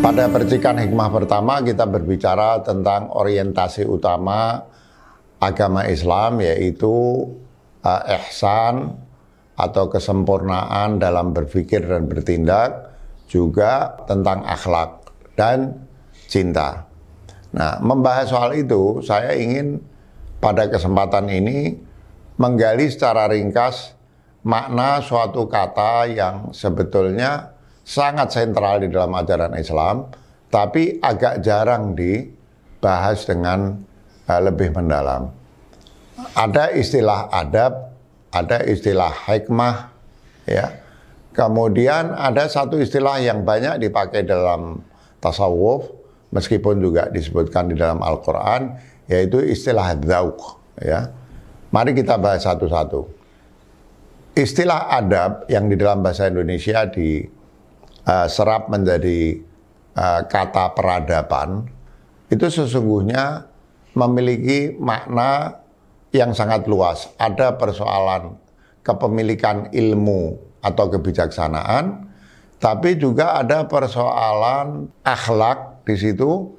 Pada percikan hikmah pertama kita berbicara tentang orientasi utama agama Islam, yaitu ihsan atau kesempurnaan dalam berpikir dan bertindak, juga tentang akhlak dan cinta. Nah, membahas soal itu, saya ingin pada kesempatan ini menggali secara ringkas makna suatu kata yang sebetulnya sangat sentral di dalam ajaran Islam, tapi agak jarang dibahas dengan lebih mendalam. Ada istilah adab, ada istilah hikmah, ya. Kemudian ada satu istilah yang banyak dipakai dalam tasawuf, meskipun juga disebutkan di dalam Al-Quran, yaitu istilah dzauq, ya. Mari kita bahas satu-satu. Istilah adab yang di dalam bahasa Indonesia serap menjadi kata peradaban, itu sesungguhnya memiliki makna yang sangat luas. Ada persoalan kepemilikan ilmu atau kebijaksanaan, tapi juga ada persoalan akhlak di situ,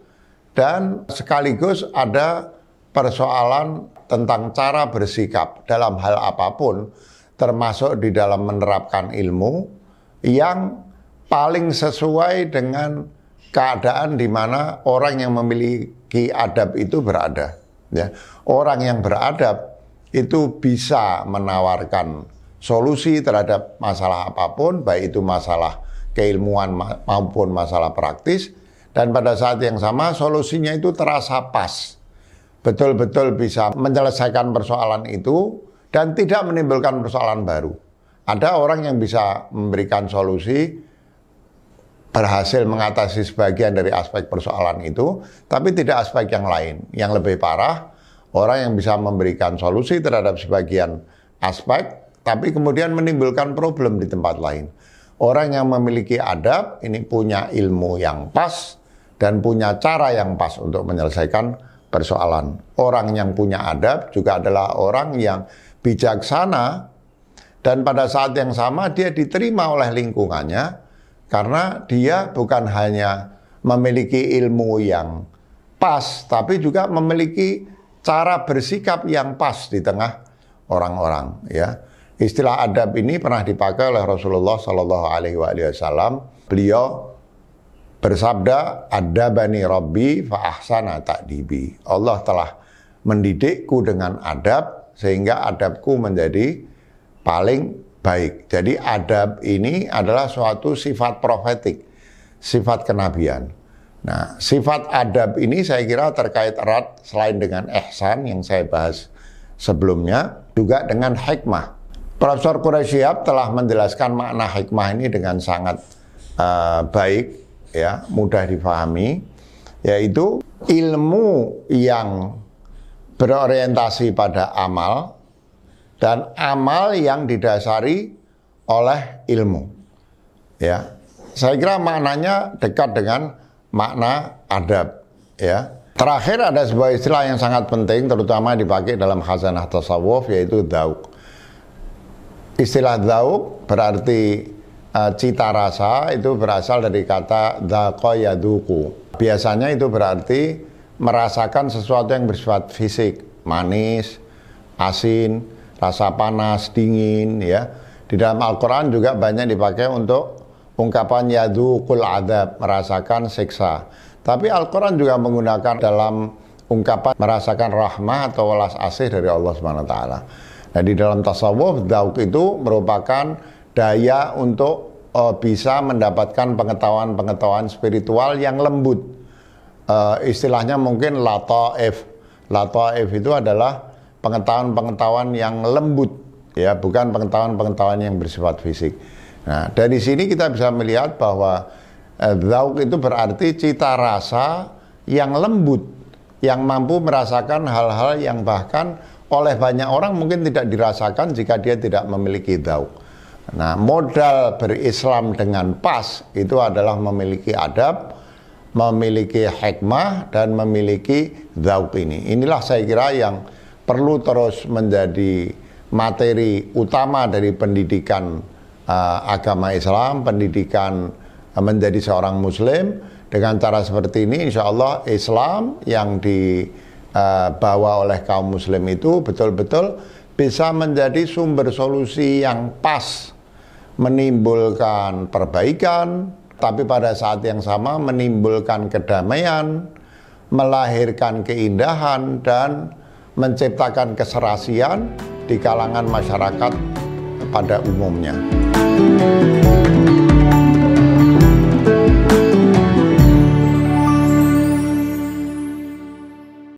dan sekaligus ada persoalan tentang cara bersikap dalam hal apapun, termasuk di dalam menerapkan ilmu yang paling sesuai dengan keadaan di mana orang yang memiliki adab itu berada. Ya. Orang yang beradab itu bisa menawarkan solusi terhadap masalah apapun, baik itu masalah keilmuan maupun masalah praktis, dan pada saat yang sama solusinya itu terasa pas. Betul-betul bisa menyelesaikan persoalan itu dan tidak menimbulkan persoalan baru. Ada orang yang bisa memberikan solusi, berhasil mengatasi sebagian dari aspek persoalan itu, tapi tidak aspek yang lain. Yang lebih parah, orang yang bisa memberikan solusi terhadap sebagian aspek, tapi kemudian menimbulkan problem di tempat lain. Orang yang memiliki adab, ini punya ilmu yang pas, dan punya cara yang pas untuk menyelesaikan persoalan. Orang yang punya adab juga adalah orang yang bijaksana, dan pada saat yang sama dia diterima oleh lingkungannya, karena dia bukan hanya memiliki ilmu yang pas, tapi juga memiliki cara bersikap yang pas di tengah orang-orang. Ya, istilah adab ini pernah dipakai oleh Rasulullah Shallallahu Alaihi Wasallam. Beliau bersabda, "Adabani Rabbi fa ahsana ta'dibi." Allah telah mendidikku dengan adab sehingga adabku menjadi paling baik. Jadi adab ini adalah suatu sifat profetik, sifat kenabian. Nah, sifat adab ini saya kira terkait erat selain dengan ihsan yang saya bahas sebelumnya, juga dengan hikmah. Profesor Quraisyihab telah menjelaskan makna hikmah ini dengan sangat baik, ya, mudah difahami, yaitu ilmu yang berorientasi pada amal, dan amal yang didasari oleh ilmu. Ya, saya kira maknanya dekat dengan makna adab. Ya, terakhir ada sebuah istilah yang sangat penting, terutama dipakai dalam khazanah tasawuf, yaitu dzauq. Istilah dzauq berarti cita rasa, itu berasal dari kata dzaqa yadzuqu. Biasanya itu berarti merasakan sesuatu yang bersifat fisik, manis, asin, rasa panas, dingin, ya. Di dalam Al-Quran juga banyak dipakai untuk ungkapan yadzuqul adab, merasakan siksa. Tapi Al-Quran juga menggunakan dalam ungkapan merasakan rahmah atau welas asih dari Allah SWT. Nah, di dalam tasawuf, dzauq itu merupakan daya untuk bisa mendapatkan pengetahuan-pengetahuan spiritual yang lembut. Istilahnya mungkin lataif. Lataif itu adalah pengetahuan-pengetahuan yang lembut, ya, bukan pengetahuan-pengetahuan yang bersifat fisik. Nah, dari sini kita bisa melihat bahwa dzauq itu berarti cita rasa yang lembut, yang mampu merasakan hal-hal yang bahkan oleh banyak orang mungkin tidak dirasakan jika dia tidak memiliki dzauq. Nah, modal berislam dengan pas itu adalah memiliki adab, memiliki hikmah, dan memiliki dzauq ini. Inilah saya kira yang perlu terus menjadi materi utama dari pendidikan agama Islam, pendidikan menjadi seorang muslim. Dengan cara seperti ini, insya Allah Islam yang dibawa oleh kaum muslim itu betul-betul bisa menjadi sumber solusi yang pas, menimbulkan perbaikan, tapi pada saat yang sama menimbulkan kedamaian, melahirkan keindahan, dan menciptakan keserasian di kalangan masyarakat pada umumnya.